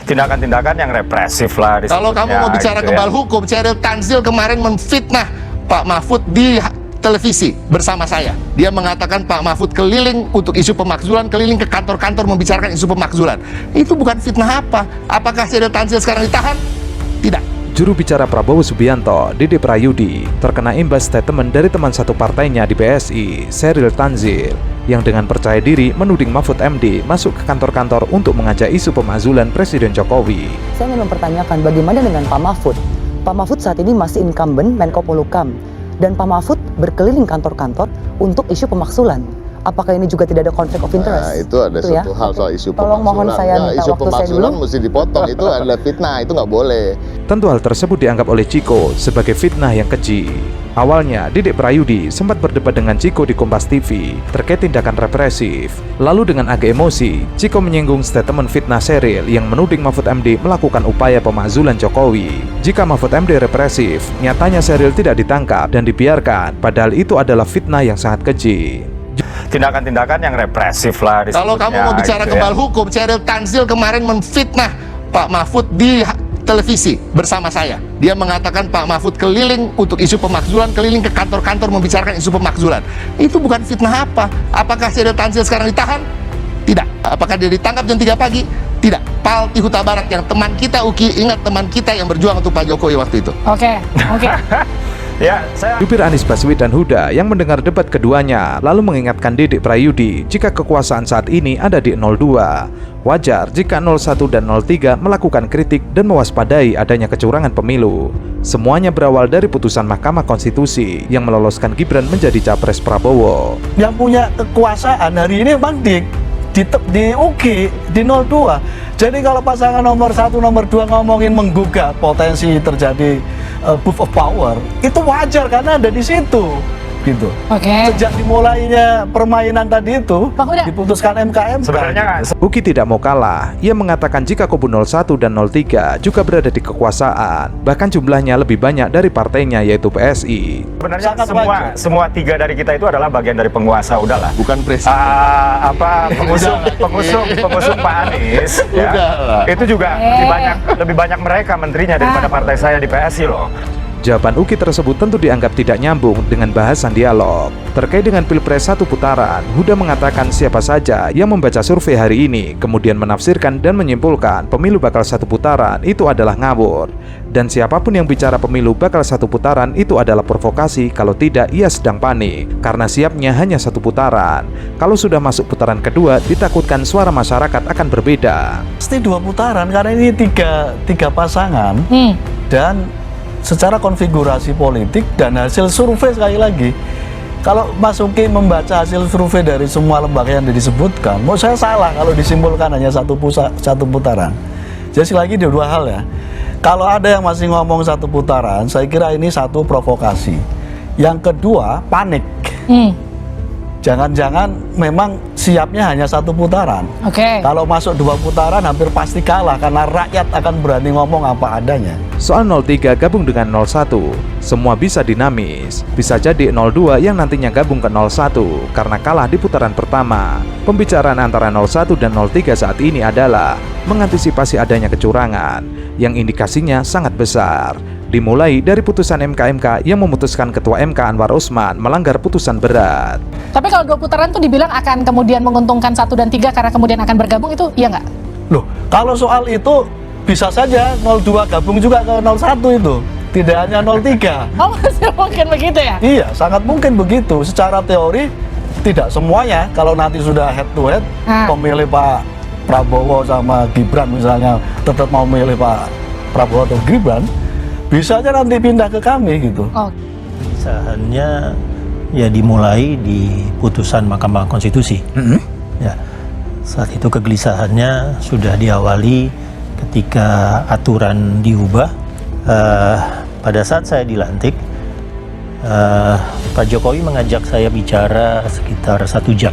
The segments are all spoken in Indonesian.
tindakan-tindakan yang represif lah disebutnya. Kalau kamu mau bicara gitu kebal hukum, Sheryl Tanzil kemarin memfitnah Pak Mahfud di televisi bersama saya. Dia mengatakan Pak Mahfud keliling untuk isu pemakzulan, keliling ke kantor-kantor membicarakan isu pemakzulan. Itu bukan fitnah apa? Apakah Sheryl Tanzil sekarang ditahan? Tidak. Juru bicara Prabowo Subianto, Dede Prayudi, terkena imbas statement dari teman satu partainya di PSI, Sheryl Tanzil, yang dengan percaya diri menuding Mahfud MD masuk ke kantor-kantor untuk mengajak isu pemakzulan Presiden Jokowi. Saya ingin mempertanyakan bagaimana dengan Pak Mahfud. Pak Mahfud saat ini masih incumbent Menko Polhukam, dan Pak Mahfud berkeliling kantor-kantor untuk isu pemakzulan. Apakah ini juga tidak ada konflik of interest? Nah, itu ada satu hal soal isu Tolong mohon saya minta isu waktu saya dulu. pemakzulan mesti dipotong, itu adalah fitnah, itu nggak boleh. Tentu hal tersebut dianggap oleh Chiko sebagai fitnah yang keji. Awalnya, Dede Prayudi sempat berdebat dengan Chiko di Kompas TV terkait tindakan represif. Lalu dengan agak emosi, Chiko menyinggung statement fitnah Sheryl yang menuding Mahfud MD melakukan upaya pemakzulan Jokowi. Jika Mahfud MD represif, nyatanya Sheryl tidak ditangkap dan dibiarkan, padahal itu adalah fitnah yang sangat keji. Tindakan-tindakan yang represif lah disebutnya. Kalau kamu mau bicara gitu kebal hukum, Sheryl Tanzil kemarin memfitnah Pak Mahfud di televisi bersama saya. Dia mengatakan Pak Mahfud keliling untuk isu pemakzulan, keliling ke kantor-kantor membicarakan isu pemakzulan. Itu bukan fitnah apa? Apakah Sheryl Tanzil sekarang ditahan? Tidak. Apakah dia ditangkap jam 3 pagi? Tidak. Palti Huta Barat yang teman kita Uki, ingat teman kita yang berjuang untuk Pak Jokowi waktu itu. Oke. Ya, saya Jubir Anies Baswedan Huda yang mendengar debat keduanya lalu mengingatkan Dede Prayudi jika kekuasaan saat ini ada di 02. Wajar jika 01 dan 03 melakukan kritik dan mewaspadai adanya kecurangan pemilu. Semuanya berawal dari putusan Mahkamah Konstitusi yang meloloskan Gibran menjadi capres Prabowo. Yang punya kekuasaan hari ini memang di UGI, di 02. Jadi kalau pasangan nomor 1, nomor 2 ngomongin menggugat potensi terjadi abuse of power, itu wajar karena ada di situ, gitu. Oke. Sejak dimulainya permainan tadi itu, Bang Huda, diputuskan MKM. sebenarnya Uki tidak mau kalah. Ia mengatakan jika kubu 01 dan 03 juga berada di kekuasaan, bahkan jumlahnya lebih banyak dari partainya yaitu PSI. sebenarnya Sangat semua tiga dari kita itu adalah bagian dari penguasa, udahlah. Bukan presiden. Pengusung Pak Anies ya, Udahlah. itu juga lebih banyak mereka menterinya daripada partai saya di PSI loh. Jawaban Uki tersebut tentu dianggap tidak nyambung dengan bahasan dialog. Terkait dengan Pilpres 1 putaran, Huda mengatakan siapa saja yang membaca survei hari ini kemudian menafsirkan dan menyimpulkan pemilu bakal 1 putaran itu adalah ngawur. Dan siapapun yang bicara pemilu bakal 1 putaran itu adalah provokasi, kalau tidak ia sedang panik karena siapnya hanya 1 putaran. Kalau sudah masuk putaran kedua ditakutkan suara masyarakat akan berbeda. Pasti 2 putaran karena ini tiga pasangan dan secara konfigurasi politik dan hasil survei sekali lagi. Kalau Mas Uki membaca hasil survei dari semua lembaga yang disebutkan, menurut saya salah kalau disimpulkan hanya satu putaran. Jadi sekali lagi ada 2 hal ya. Kalau ada yang masih ngomong 1 putaran, saya kira ini satu provokasi. Yang kedua, panik. Jangan-jangan memang siapnya hanya 1 putaran. Oke. Kalau masuk 2 putaran hampir pasti kalah karena rakyat akan berani ngomong apa adanya. Soal 03 gabung dengan 01, semua bisa dinamis. Bisa jadi 02 yang nantinya gabung ke 01 karena kalah di putaran pertama. Pembicaraan antara 01 dan 03 saat ini adalah mengantisipasi adanya kecurangan yang indikasinya sangat besar. Dimulai dari putusan MK yang memutuskan Ketua MK Anwar Usman melanggar putusan berat. Tapi kalau 2 putaran tuh dibilang akan kemudian menguntungkan 1 dan 3 karena kemudian akan bergabung, itu iya nggak? Loh, kalau soal itu bisa saja 02 gabung juga ke 01 itu. Tidak hanya 03. Oh, masih mungkin begitu ya? Iya, sangat mungkin begitu. Secara teori tidak semuanya. Kalau nanti sudah head to head, pemilih Pak Prabowo sama Gibran misalnya tetap mau memilih Pak Prabowo atau Gibran, bisa aja nanti pindah ke kami gitu. Oh. Kegelisahannya ya dimulai di putusan Mahkamah Konstitusi. Ya, saat itu kegelisahannya sudah diawali ketika aturan diubah. Pada saat saya dilantik, Pak Jokowi mengajak saya bicara sekitar 1 jam,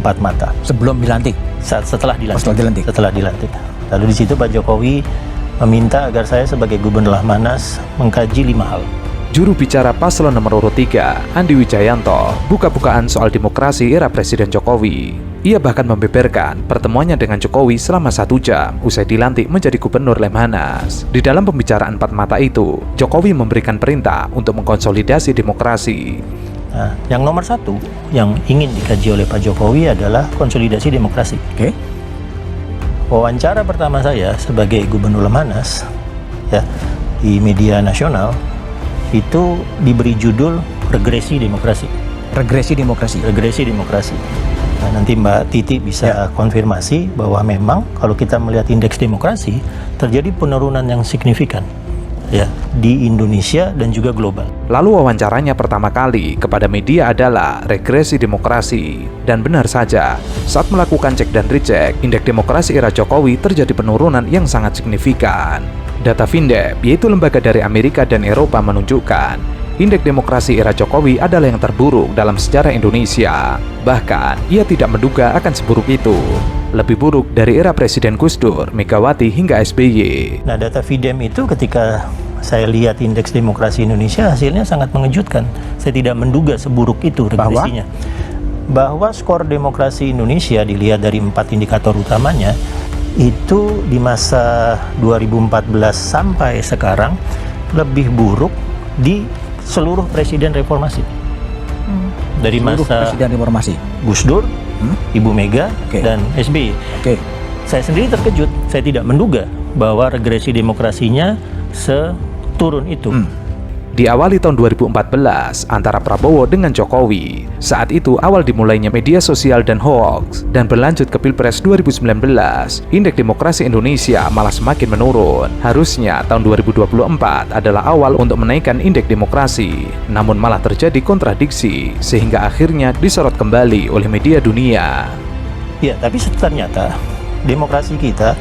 4 mata. Sebelum dilantik? Setelah dilantik. Setelah dilantik. Lalu di situ Pak Jokowi meminta agar saya sebagai Gubernur Lamhanas mengkaji 5 hal. Juru bicara paslon nomor urut 3, Andi Wijayanto, buka-bukaan soal demokrasi era Presiden Jokowi. Ia bahkan membeberkan pertemuannya dengan Jokowi selama 1 jam usai dilantik menjadi gubernur Lemhanas. Di dalam pembicaraan 4 mata itu, Jokowi memberikan perintah untuk mengkonsolidasi demokrasi. Nah, yang nomor 1 yang ingin dikaji oleh Pak Jokowi adalah konsolidasi demokrasi. Oke. Wawancara pertama saya sebagai gubernur Lemhanas ya di media nasional itu diberi judul regresi demokrasi. Regresi demokrasi. Regresi demokrasi. Nah, nanti Mbak Titi bisa konfirmasi bahwa memang kalau kita melihat indeks demokrasi terjadi penurunan yang signifikan ya di Indonesia dan juga global. Lalu wawancaranya pertama kali kepada media adalah regresi demokrasi. Dan benar saja, saat melakukan cek dan recheck, indeks demokrasi era Jokowi terjadi penurunan yang sangat signifikan. Data Vindep, yaitu lembaga dari Amerika dan Eropa, menunjukkan indeks demokrasi era Jokowi adalah yang terburuk dalam sejarah Indonesia. Bahkan, ia tidak menduga akan seburuk itu. Lebih buruk dari era Presiden Gus Dur, Megawati, hingga SBY. Nah, data VDM itu ketika saya lihat indeks demokrasi Indonesia hasilnya sangat mengejutkan. Saya tidak menduga seburuk itu regresinya. Bahwa skor demokrasi Indonesia dilihat dari 4 indikator utamanya, itu di masa 2014 sampai sekarang lebih buruk di seluruh presiden reformasi. Dari Seluruh masa presiden reformasi. Gus Dur, Ibu Mega, Oke. dan SBY. Oke. Saya sendiri terkejut, saya tidak menduga bahwa regresi demokrasinya seturun itu. Diawali tahun 2014 antara Prabowo dengan Jokowi. Saat itu awal dimulainya media sosial dan hoax, dan berlanjut ke Pilpres 2019. Indeks demokrasi Indonesia malah semakin menurun. Harusnya tahun 2024 adalah awal untuk menaikkan indeks demokrasi, namun malah terjadi kontradiksi sehingga akhirnya disorot kembali oleh media dunia. Ya, tapi ternyata demokrasi kita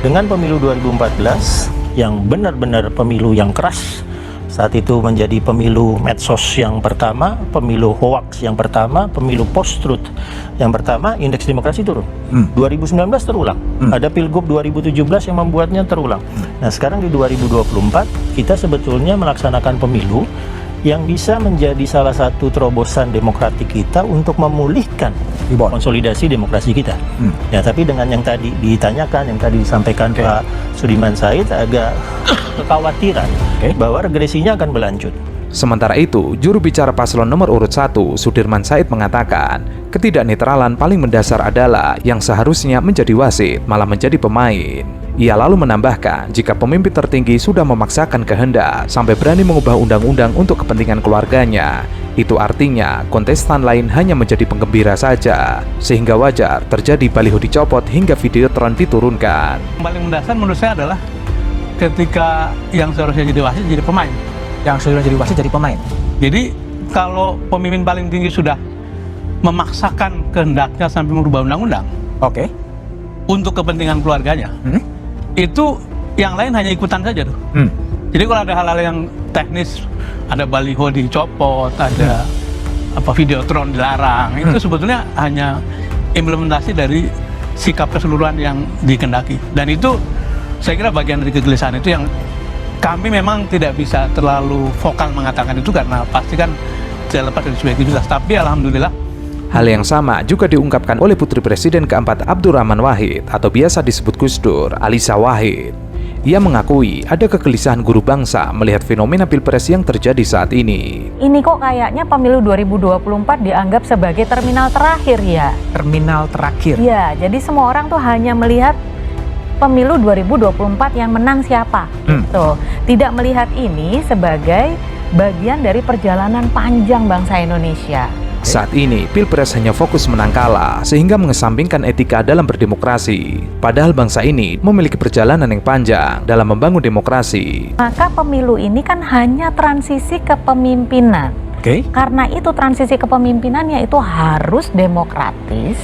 dengan pemilu 2014 yang benar-benar pemilu yang keras, saat itu menjadi pemilu medsos yang pertama, pemilu hoax yang pertama, pemilu post-truth yang pertama, indeks demokrasi turun. 2019 terulang. Ada Pilgub 2017 yang membuatnya terulang. Nah, sekarang di 2024 kita sebetulnya melaksanakan pemilu yang bisa menjadi salah satu terobosan demokratik kita untuk memulihkan konsolidasi demokrasi kita. Ya, tapi dengan yang tadi ditanyakan, yang tadi disampaikan Pak Sudirman Said, agak kekhawatiran bahwa regresinya akan berlanjut. Sementara itu, juru bicara paslon nomor urut 1, Sudirman Said, mengatakan ketidaknetralan paling mendasar adalah yang seharusnya menjadi wasit malah menjadi pemain. Ia lalu menambahkan, jika pemimpin tertinggi sudah memaksakan kehendak sampai berani mengubah undang-undang untuk kepentingan keluarganya, itu artinya kontestan lain hanya menjadi penggembira saja, sehingga wajar terjadi baliho dicopot hingga videotron diturunkan. Yang paling mendasar menurut saya adalah ketika yang seharusnya jadi wasit jadi pemain. Yang sudah jadi wasit jadi pemain. Jadi kalau pemimpin paling tinggi sudah memaksakan kehendaknya sampai merubah undang-undang, Oke. untuk kepentingan keluarganya, itu yang lain hanya ikutan saja tuh. Jadi kalau ada hal-hal yang teknis, ada baliho dicopot, ada videotron dilarang, itu sebetulnya hanya implementasi dari sikap keseluruhan yang dikehendaki. Dan itu saya kira bagian dari kegelisahan itu yang kami memang tidak bisa terlalu vokal mengatakan itu karena pasti kan tidak lepas dari sebuah kejutan. Tapi alhamdulillah. Hal yang sama juga diungkapkan oleh Putri Presiden keempat Abdurrahman Wahid atau biasa disebut Gus Dur, Alisa Wahid. Ia mengakui ada kegelisahan guru bangsa melihat fenomena pilpres yang terjadi saat ini. Ini kok kayaknya pemilu 2024 dianggap sebagai terminal terakhir ya? Terminal terakhir? Ya, jadi semua orang tuh hanya melihat pemilu 2024 yang menang siapa gitu. Tidak melihat ini sebagai bagian dari perjalanan panjang bangsa Indonesia. Saat ini, Pilpres hanya fokus menang kalah, sehingga mengesampingkan etika dalam berdemokrasi. Padahal bangsa ini memiliki perjalanan yang panjang dalam membangun demokrasi. Maka pemilu ini kan hanya transisi kepemimpinan. Karena itu transisi kepemimpinannya itu harus demokratis,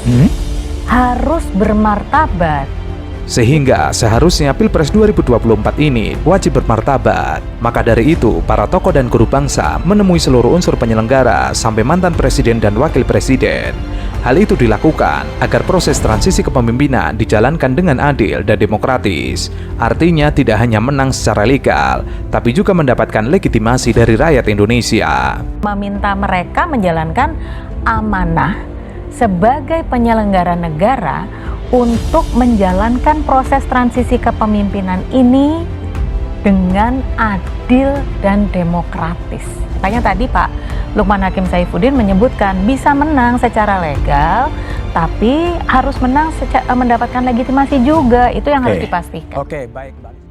harus bermartabat. Sehingga seharusnya Pilpres 2024 ini wajib bermartabat. Maka dari itu, para tokoh dan guru bangsa menemui seluruh unsur penyelenggara sampai mantan presiden dan wakil presiden. Hal itu dilakukan agar proses transisi kepemimpinan dijalankan dengan adil dan demokratis. Artinya tidak hanya menang secara legal, tapi juga mendapatkan legitimasi dari rakyat Indonesia. Meminta mereka menjalankan amanah sebagai penyelenggara negara untuk menjalankan proses transisi kepemimpinan ini dengan adil dan demokratis. Makanya tadi Pak Lukman Hakim Saifuddin menyebutkan bisa menang secara legal, tapi harus menang mendapatkan legitimasi juga. Itu yang harus dipastikan. Oke, baik Mbak.